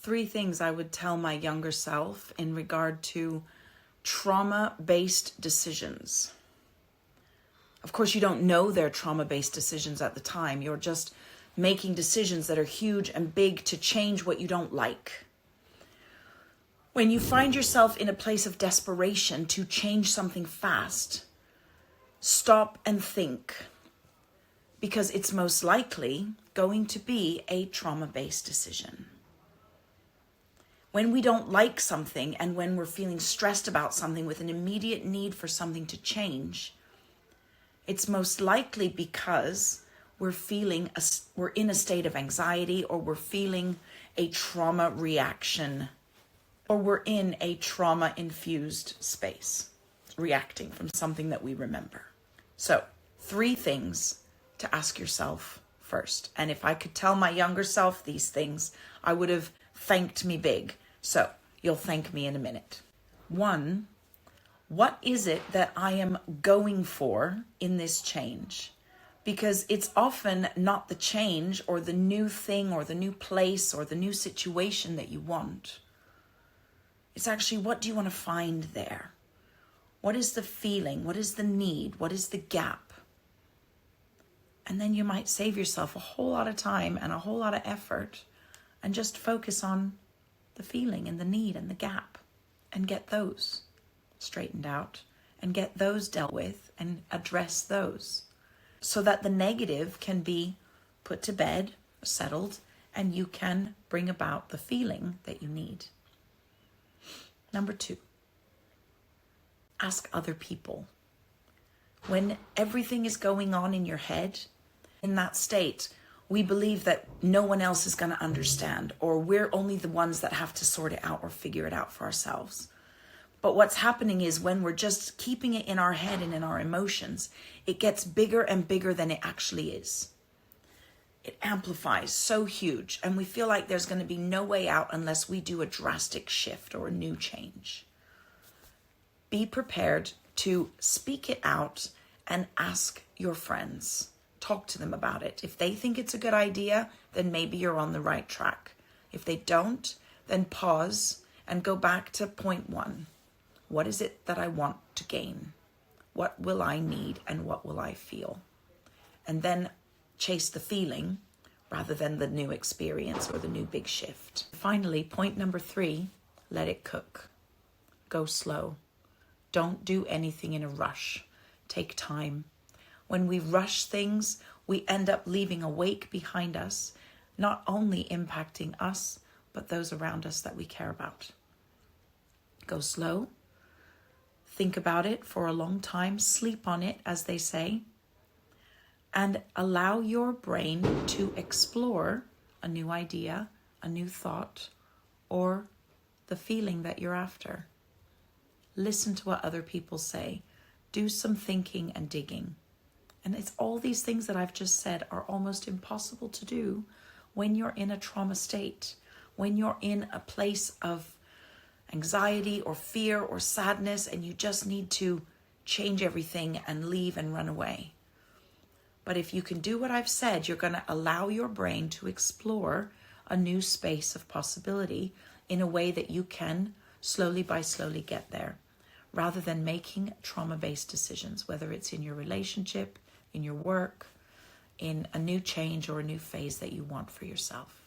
3 things I would tell my younger self in regard to trauma-based decisions. Of course, you don't know they're trauma-based decisions at the time. You're just making decisions that are huge and big to change what you don't like. When you find yourself in a place of desperation to change something fast, stop and think, because it's most likely going to be a trauma-based decision. When we don't like something and when we're feeling stressed about something with an immediate need for something to change, it's most likely because we're in a state of anxiety, or we're feeling a trauma reaction, or we're in a trauma-infused space, reacting from something that we remember. So, 3 things to ask yourself first. And if I could tell my younger self these things, I would have thanked me big. So, you'll thank me in a minute. 1, what is it that I am going for in this change? Because it's often not the change or the new thing or the new place or the new situation that you want. It's actually, what do you want to find there? What is the feeling? What is the need? What is the gap? And then you might save yourself a whole lot of time and a whole lot of effort and just focus on the feeling and the need and the gap and get those straightened out and get those dealt with and address those, so that the negative can be put to bed, settled, and you can bring about the feeling that you need. Number 2, ask other people. When everything is going on in your head, in that state, we believe that no one else is going to understand, or we're only the ones that have to sort it out or figure it out for ourselves. But what's happening is, when we're just keeping it in our head and in our emotions, it gets bigger and bigger than it actually is. It amplifies so huge, and we feel like there's going to be no way out unless we do a drastic shift or a new change. Be prepared to speak it out and ask your friends. Talk to them about it. If they think it's a good idea, then maybe you're on the right track. If they don't, then pause and go back to point 1. What is it that I want to gain? What will I need and what will I feel? And then chase the feeling rather than the new experience or the new big shift. Finally, point number 3, let it cook. Go slow. Don't do anything in a rush. Take time. When we rush things, we end up leaving a wake behind us, not only impacting us, but those around us that we care about. Go slow. Think about it for a long time. Sleep on it, as they say. And allow your brain to explore a new idea, a new thought, or the feeling that you're after. Listen to what other people say. Do some thinking and digging. And it's all these things that I've just said are almost impossible to do when you're in a trauma state, when you're in a place of anxiety or fear or sadness, and you just need to change everything and leave and run away. But if you can do what I've said, you're going to allow your brain to explore a new space of possibility in a way that you can slowly by slowly get there, rather than making trauma-based decisions, whether it's in your relationship, in your work, in a new change or a new phase that you want for yourself.